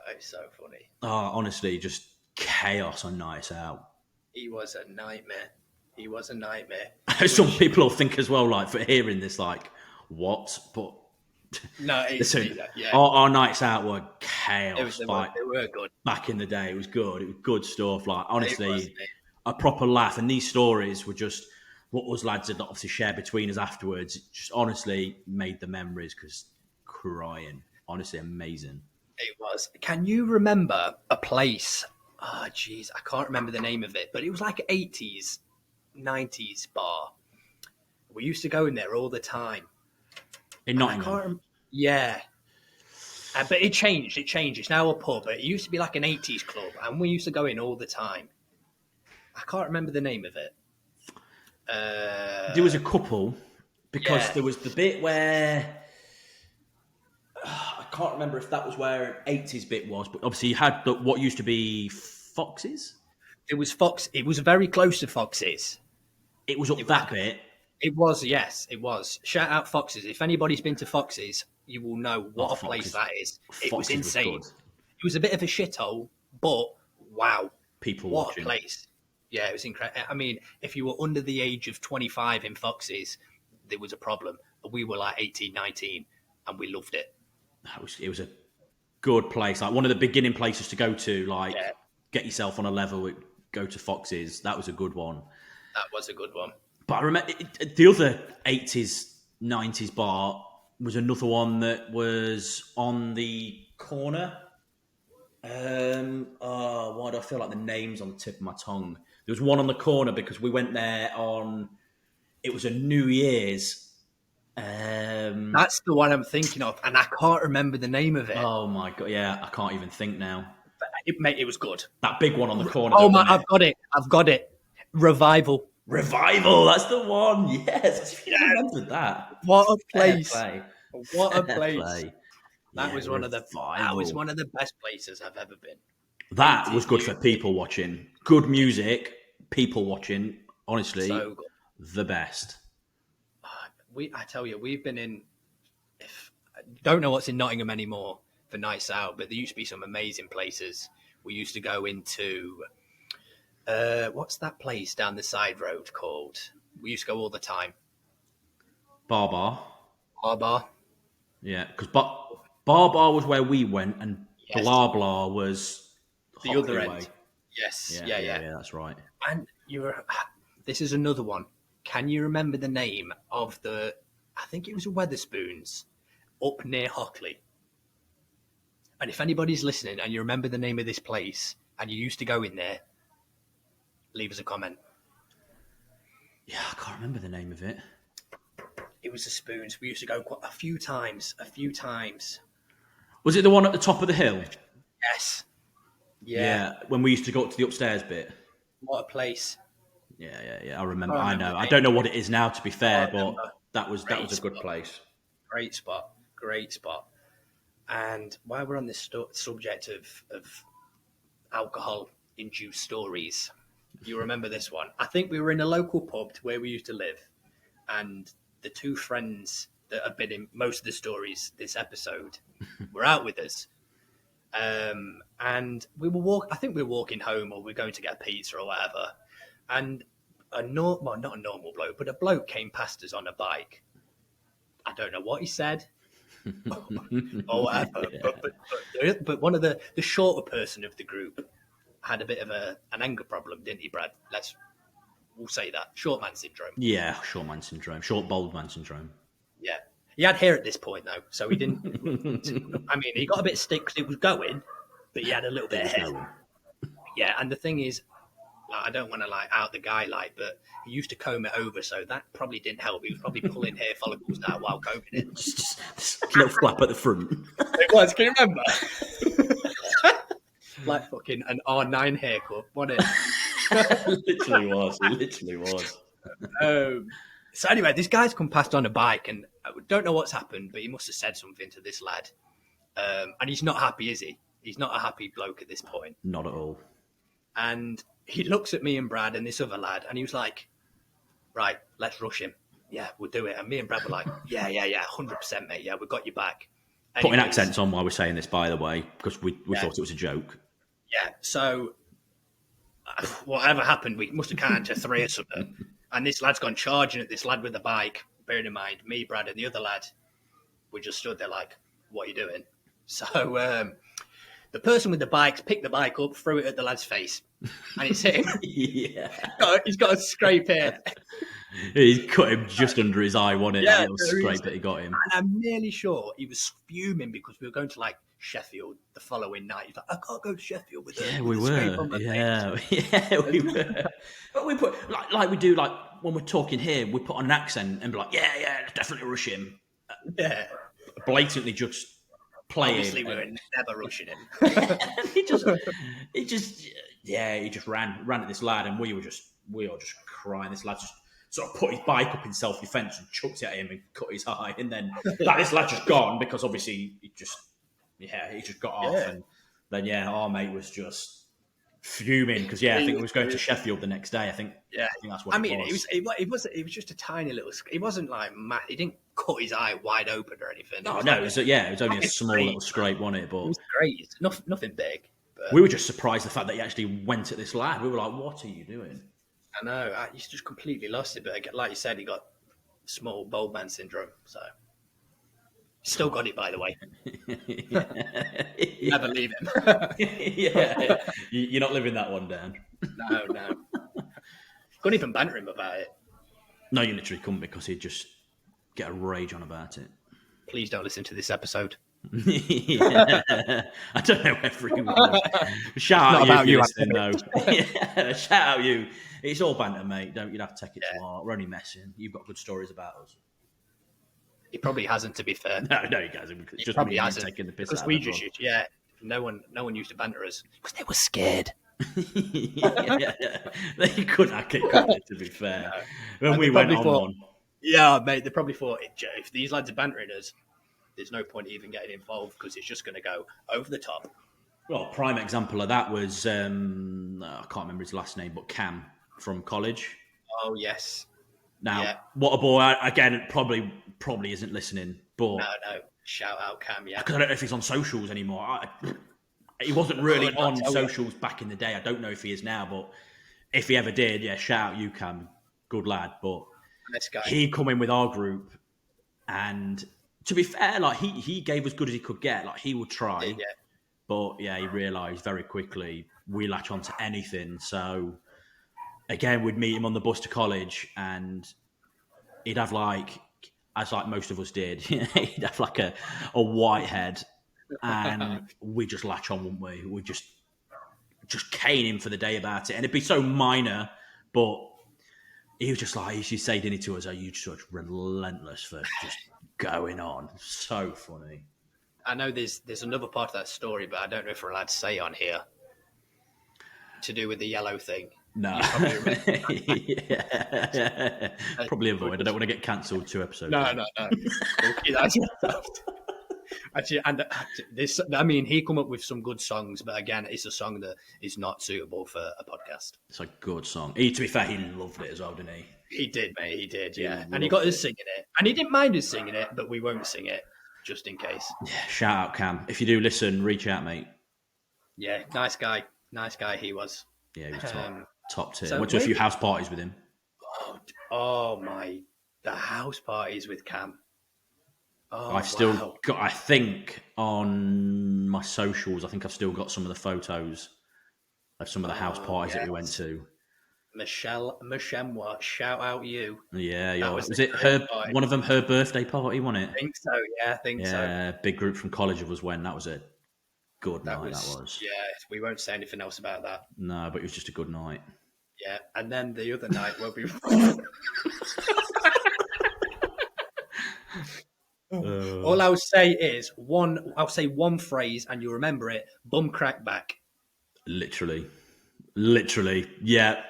it's so funny. honestly, just chaos on nights out. He was a nightmare. He was a nightmare. Some people will think as well, like, for hearing this, like, what? But No, listen, yeah, our nights out were it was, chaos. they Like, were good. back in the day, it was good. It was good stuff. Like, It was, honestly, mate. a proper laugh. And these stories were just what us lads had obviously shared between us afterwards. It just honestly made the memories because crying. Honestly, amazing. It was. Can you remember a place? Oh, jeez, I can't remember the name of it, but it was like 80s, 90s bar. We used to go in there all the time. In And I Nottingham. can't yeah. But it changed. It changed. It's now a pub. But it used to be like an 80s club, and we used to go in all the time. I can't remember the name of it. There was a couple because Yeah. there was the bit where I can't remember if that was where an 80s bit was, but obviously you had what used to be Foxes. It was Fox. It was very close to Fox's. It was up that bit. It was, yes, it was. Shout out Fox's. If anybody's been to Fox's, you will know what a place Foxes. that is. It was Foxes insane. good. It was a bit of a shithole, but wow, People what watching. a place! Yeah, it was incredible. I mean, if you were under the age of 25 in Fox's, there was a problem. We were like 18, 19, and we loved it. It was a good place. Like one of the beginning places to go to. Like Yeah, get yourself on a level. Go to Foxes. That was a good one. that was a good one. But I remember the other 80s, 90s bar was another one that was on the corner. Why do I feel like the name's on the tip of my tongue? There was one on the corner because we went there on. It was a New Year's. That's the one I'm thinking of, and I can't remember the name of it. Oh my god! Yeah, I can't even think now. Mate, it was good. That big one on the corner. Oh my, I've got it. I've got it. Revival. Revival. That's the one. Yes, I remembered that. What a place! Fair play. What a Fair place! play. That Yeah, was one of the best places I've ever been. That was good for people watching. Good music, people watching. Honestly, So good. the best. I tell you, we've been in. I don't know what's in Nottingham anymore for nights out, but there used to be some amazing places. We used to go into. What's that place down the side road called? We used to go all the time. Bar. Bar. Yeah, because Bar was where we went, and Yes. Blah Blah was The other Hockley end. way. Yes. Yeah, Yeah. that's right. And this is another one. Can you remember the name of I think it was a Weatherspoons up near Hockley. And if anybody's listening and you remember the name of this place and you used to go in there, leave us a comment. Yeah, I can't remember the name of it. It was the Spoons. We used to go quite a few times. Was it the one at the top of the hill? Yes. Yeah. When we used to go up to the upstairs bit. What a place. Yeah. I remember. I I remember know. it. I don't know what it is now, to be fair, but remember. that was Great a good spot. place. Great spot. And while we're on this subject of alcohol-induced stories, you remember this one? I think we were in a local pub to where we used to live, and the two friends that have been in most of the stories this episode were out with us. And we were I think we were walking home, or we were going to get pizza or whatever. And not a normal bloke, but a bloke came past us on a bike. I don't know what he said or whatever, but one of the shorter person of the group had a bit of an anger problem, didn't he, Brad? We'll say that. Short man syndrome. Yeah, short man syndrome. Short, bold man syndrome. Yeah. He had hair at this point, though, so he didn't... I mean, he got a bit of stick because it was going, but he had a little bit of hair. Yeah, and the thing is, I don't want to out the guy, but he used to comb it over, so that probably didn't help. He was probably pulling hair follicles out while combing it. just a little flap at the front. It was, can you remember? Like fucking an R9 haircut, wasn't it? Literally was. So anyway, this guy's come past on a bike, and I don't know what's happened, but he must have said something to this lad. And he's not happy, is he? He's not a happy bloke at this point. Not at all. And he looks at me and Brad and this other lad, and he was like, right, let's rush him. Yeah, we'll do it. And me and Brad were like, yeah, 100%, mate. Yeah, we've got your back. Putting accents on while we're saying this, by the way, because we thought it was a joke. Yeah, so whatever happened, we must have counted to 3 or something. And this lad's gone charging at this lad with the bike. Bearing in mind, me, Brad, and the other lad, we just stood there like, what are you doing? So the person with the bike picked the bike up, threw it at the lad's face, and it's hit him. Yeah. He's got a scrape here. He cut him just under his eye, wasn't it? Yeah, That little there scrape is. that he got him. And I'm nearly sure he was fuming because we were going to like Sheffield the following night. He's like, I can't go to Sheffield with Yeah, with we a scrape were. on my Yeah, face. yeah, we were. But we put like we do like when we're talking here, we put on an accent and be like, yeah, definitely rush him. Yeah. Blatantly just playing. Obviously, we were never rushing him. he just ran at this lad, and we were just crying. This lad just sort of put his bike up in self-defense and chucked it at him and cut his eye, and then like this lad just gone because obviously he just got off, and then our mate was just fuming because I think he was going to Sheffield the next day. I think that's what I mean, it was. it was just a tiny little. He wasn't like he didn't cut his eye wide open or anything. No, it was only a small little scrape, wasn't it? But it was great. Nothing big. But we were just surprised the fact that he actually went at this lad. We were like, "What are you doing?" I know. He's just completely lost it. But like you said, he got small bald man syndrome. So still got it, by the way. Never leave him. Yeah, you're not living that one down. No. Couldn't even banter him about it. No, you literally couldn't because he'd just get a rage on about it. Please don't listen to this episode. I don't know everyone. Shout out you listening though. Shout out you. It's all banter, mate. You'd have to take it to heart. We're only messing. You've got good stories about us. He probably hasn't, to be fair. No, you guys. He just probably hasn't. Taking the piss because out we of just everyone. no one used to banter us because they were scared. They couldn't hack it, could they, to be fair. No. When we went on one. Yeah, mate, they probably thought, if these lads are bantering us, there's no point even getting involved because it's just going to go over the top. Well, prime example of that was, I can't remember his last name, but Cam from college. Oh, yes. Now, what a boy. Again, probably isn't listening, but... No. Shout out Cam, yeah. Because I don't know if he's on socials anymore. He wasn't really on socials back in the day. I don't know if he is now, but if he ever did, shout out you, Cam. Good lad. But nice guy. He come in with our group, and to be fair, like he gave as good as he could get. Like he would try, He did, but he realised very quickly we latch on to anything. So again, we'd meet him on the bus to college, and he'd have as most of us did, he'd have like a white head, and we just latch on, wouldn't we? We just cane him for the day about it, and it'd be so minor, but he was just like, he used to say, didn't he, to us, "Are you such relentless for just going on?" So funny. I know there's another part of that story, but I don't know if we're allowed to say on here. To do with the yellow thing. No. Probably avoid. I don't want to get cancelled 2 episodes. No. Actually, and this, I mean, he come up with some good songs, but again, it's a song that is not suitable for a podcast. It's a good song. To be fair, he loved it as well, didn't he? He did, mate. He did, yeah. And he got us singing it. And he didn't mind us singing it, but we won't sing it, just in case. Yeah, shout out, Cam. If you do listen, reach out, mate. Yeah, nice guy. Nice guy he was. Yeah, he was top tier. So Went to a few house parties with him. Oh my, the house parties with Cam. Oh, I've still got, I think on my socials, I think I've still got some of the photos of some of the house parties that we went to. Michelle Mashemwa, shout out you. Yeah. Was it her? One of them, her birthday party, wasn't it? I think so. Yeah, I think so. Yeah, big group from college of us went. That was a good night. That was. Yeah, we won't say anything else about that. No, but it was just a good night. Yeah, and then the other night where we. All I'll say is I'll say one phrase, and you remember it. Bum crack back. Literally. Yeah.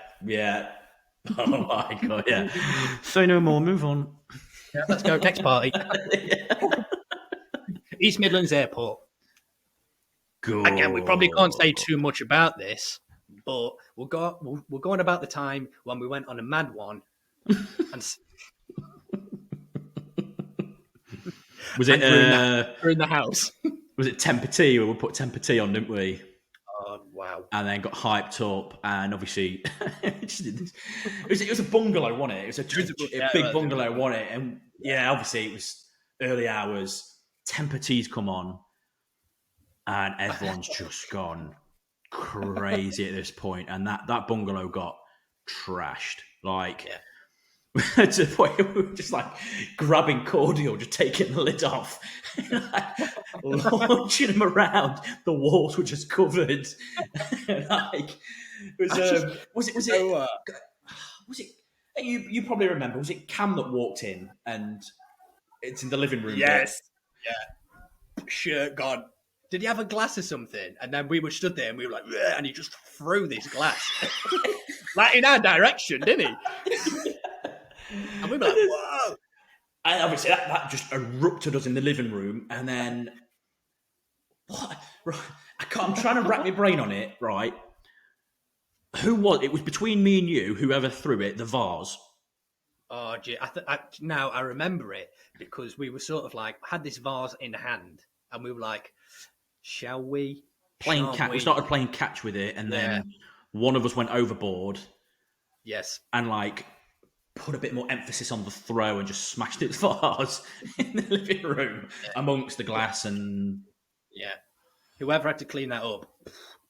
Oh my god. Yeah. Say no more. Move on. Yeah, let's go. Next party. East Midlands Airport. Good. Again, we probably can't say too much about this, but we're going about the time when we went on a mad one. And was it we're in the house? Was it Temper Tea? We put Temper Tea on, didn't we? Oh wow! and then got hyped up, and obviously it was a bungalow, wasn't it? It was a big bungalow, wasn't it? And yeah, obviously it was early hours. Temper teas come on, and everyone's just gone crazy at this point, and that bungalow got trashed. Like to the point where we were just like grabbing cordial, just taking the lid off, launching them around. The walls were just covered. Like, was it? You probably remember. Was it Cam that walked in and it's in the living room? Yes. Yeah. Shirt gone. Did he have a glass or something? And then we were stood there and we were like, "Ugh," and he just threw this glass. Like in our direction, didn't he? And we were like, whoa. And obviously that just erupted us in the living room. And then, what? Right, I'm trying to rack my brain on it, right? Who was it? Was between me and you, whoever threw it, the vase. Oh, gee, now I remember it because we were sort of like, had this vase in hand and we were like, shall we? Playing catch. We started playing catch with it, and then one of us went overboard. Yes. And like put a bit more emphasis on the throw and just smashed its vase in the living room amongst the glass and whoever had to clean that up.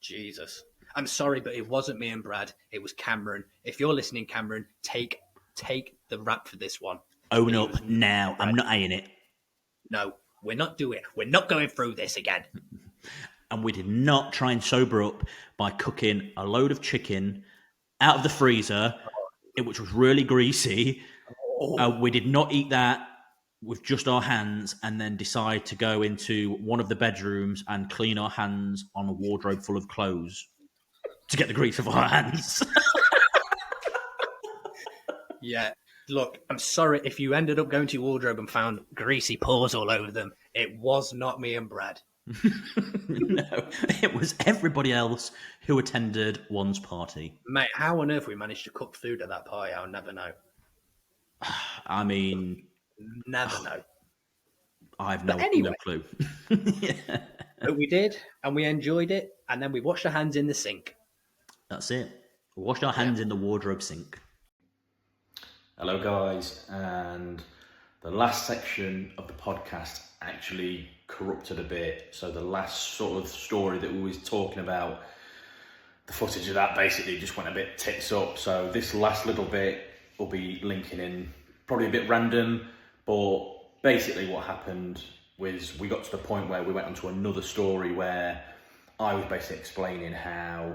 Jesus. I'm sorry, but it wasn't me and Brad. It was Cameron. If you're listening, Cameron, take the rap for this one. Own up now. Brad. I'm not eyeing it. No, we're not doing it. We're not going through this again. And we did not try and sober up by cooking a load of chicken out of the freezer, which was really greasy. We did not eat that with just our hands and then decide to go into one of the bedrooms and clean our hands on a wardrobe full of clothes to get the grease off our hands. Yeah. Look, I'm sorry if you ended up going to your wardrobe and found greasy paws all over them. It was not me and Brad. No, it was everybody else who attended one's party. Mate, how on earth we managed to cook food at that party, I'll never know. I mean... Never know. I have no clue. Yeah. But we did, and we enjoyed it, and then we washed our hands in the sink. That's it. We washed our hands in the wardrobe sink. Hello, guys, and the last section of the podcast actually corrupted a bit. So the last sort of story that we was talking about, the footage of that basically just went a bit tits up. So this last little bit will be linking in, probably a bit random, but basically what happened was we got to the point where we went on to another story where I was basically explaining how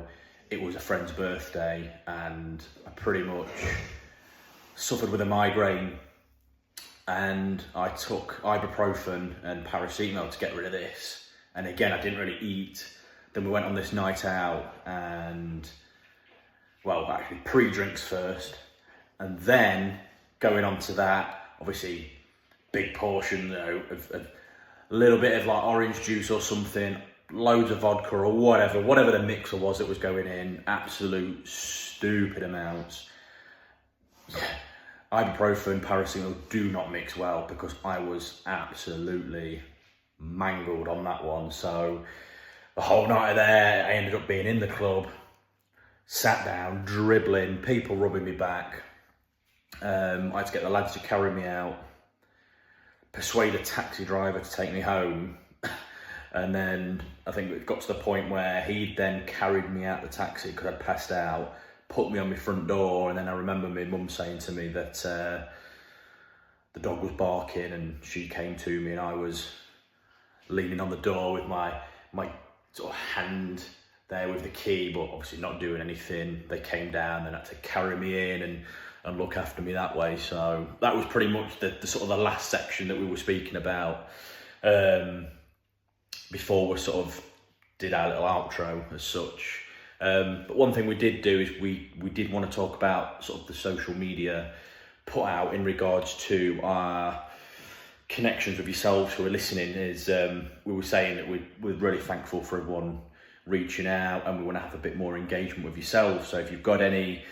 it was a friend's birthday and I pretty much suffered with a migraine, and I took ibuprofen and paracetamol to get rid of this. And again, I didn't really eat. Then we went on this night out and, well, actually pre-drinks first, and then going on to that, obviously big portion of a little bit of like orange juice or something, loads of vodka or whatever the mixer was that was going in, absolute stupid amounts. Ibuprofen, paracetamol do not mix well because I was absolutely mangled on that one. So the whole night there, I ended up being in the club, sat down, dribbling, people rubbing me back. I had to get the lads to carry me out, persuade a taxi driver to take me home. And then I think it got to the point where he then carried me out the taxi because I'd passed out, put me on my front door, and then I remember my mum saying to me that the dog was barking and she came to me and I was leaning on the door with my sort of hand there with the key, but obviously not doing anything. They came down and had to carry me in and look after me that way. So that was pretty much the sort of the last section that we were speaking about before we sort of did our little outro as such. But one thing we did do is we did want to talk about sort of the social media put out in regards to our connections with yourselves who are listening. Is we were saying that we're really thankful for everyone reaching out, and we want to have a bit more engagement with yourselves. So if you've got any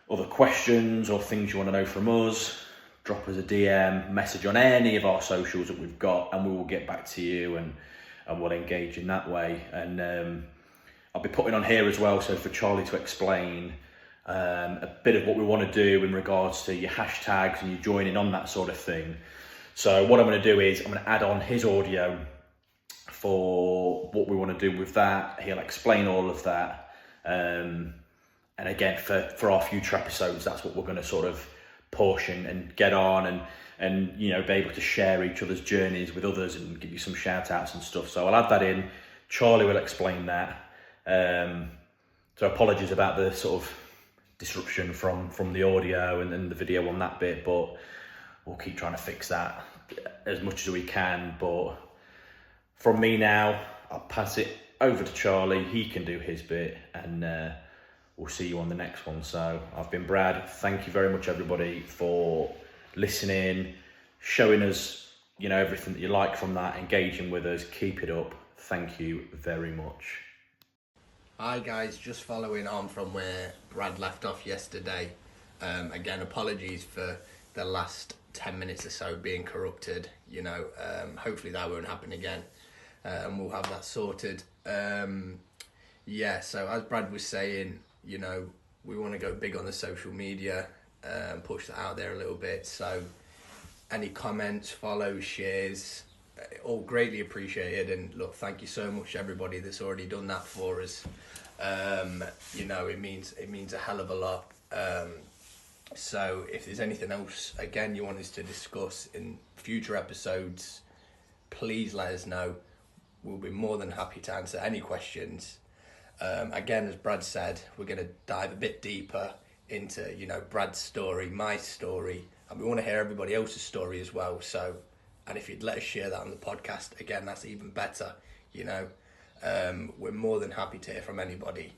other questions or things you want to know from us, drop us a DM, message on any of our socials that we've got, and we will get back to you and we'll engage in that way. And I'll be putting on here as well, so for Charlie to explain a bit of what we want to do in regards to your hashtags and you joining on that sort of thing. So what I'm going to do is I'm going to add on his audio for what we want to do with that. He'll explain all of that. And again, for our future episodes, that's what we're going to sort of portion and get on and you know, be able to share each other's journeys with others and give you some shout outs and stuff. So I'll add that in. Charlie will explain that. So apologies about the sort of disruption from the audio and then the video on that bit, but we'll keep trying to fix that as much as we can. But from me now, I'll pass it over to Charlie. He can do his bit, and we'll see you on the next one. So I've been Brad. Thank you very much, everybody, for listening, showing us, you know, everything that you like from that, engaging with us. Keep it up. Thank you very much. Hi guys, just following on from where Brad left off yesterday. Again, apologies for the last 10 minutes or so being corrupted. You know, hopefully that won't happen again, and we'll have that sorted. Yeah, so as Brad was saying, you know, we want to go big on the social media and push that out there a little bit. So any comments, follows, shares, all greatly appreciated. And look, thank you so much to everybody that's already done that for us. You know, it means a hell of a lot. So if there's anything else, again, you want us to discuss in future episodes, please let us know. We'll be more than happy to answer any questions. Again, as Brad said, we're going to dive a bit deeper into, you know, Brad's story, my story, and we want to hear everybody else's story as well. So, and if you'd let us share that on the podcast, again, that's even better. You know, we're more than happy to hear from anybody.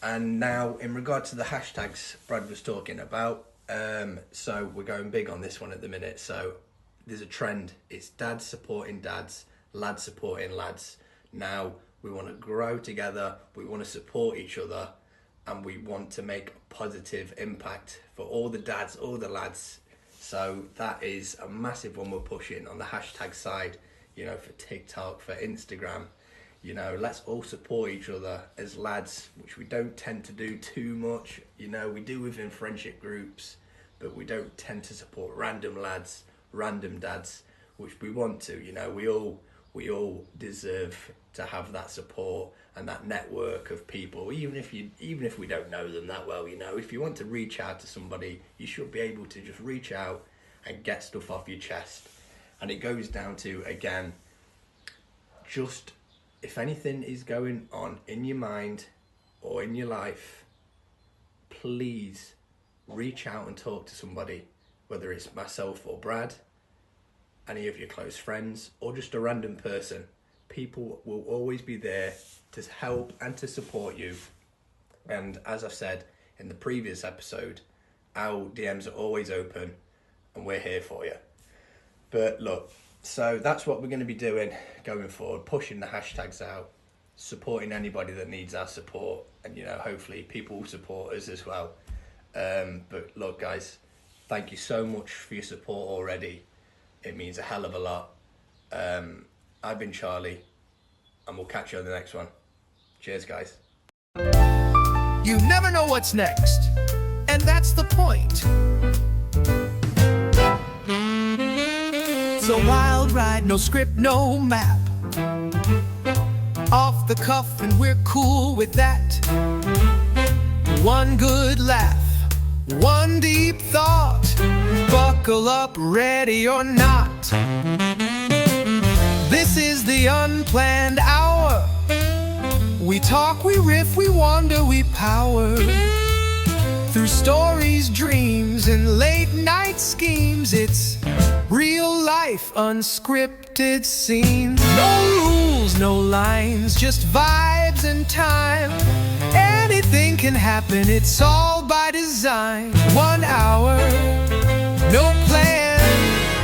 And now, in regard to the hashtags Brad was talking about, so we're going big on this one at the minute. So there's a trend. It's dads supporting dads, lads supporting lads. Now, we want to grow together, we want to support each other, and we want to make a positive impact for all the dads, all the lads. So that is a massive one we're pushing on the hashtag side, you know, for TikTok, for Instagram. You know, let's all support each other as lads, which we don't tend to do too much. You know, we do within friendship groups, but we don't tend to support random lads, random dads, which we want to. You know, we all deserve to have that support and that network of people, even if we don't know them that well. You know, if you want to reach out to somebody, you should be able to just reach out and get stuff off your chest. And it goes down to, again, just if anything is going on in your mind or in your life, please reach out and talk to somebody, whether it's myself or Brad, any of your close friends, or just a random person. People will always be there to help and to support you. And as I've said in the previous episode, our DMs are always open and we're here for you. But look, so that's what we're going to be doing going forward, pushing the hashtags out, supporting anybody that needs our support, and, you know, hopefully people will support us as well. But look, guys, thank you so much for your support already. It means a hell of a lot. I've been Charlie, and we'll catch you on the next one. Cheers, guys. You never know what's next, and that's the point. It's a wild ride, no script, no map. Off the cuff, and we're cool with that. One good laugh, one deep thought. Buckle up, ready or not. This is the Unplanned Hour. We talk, we riff, we wander, we power through stories, dreams, and late night schemes. It's real life, unscripted scenes. No rules, no lines, just vibes and time. Anything can happen, it's all by design. 1 hour, no plan,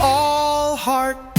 all heart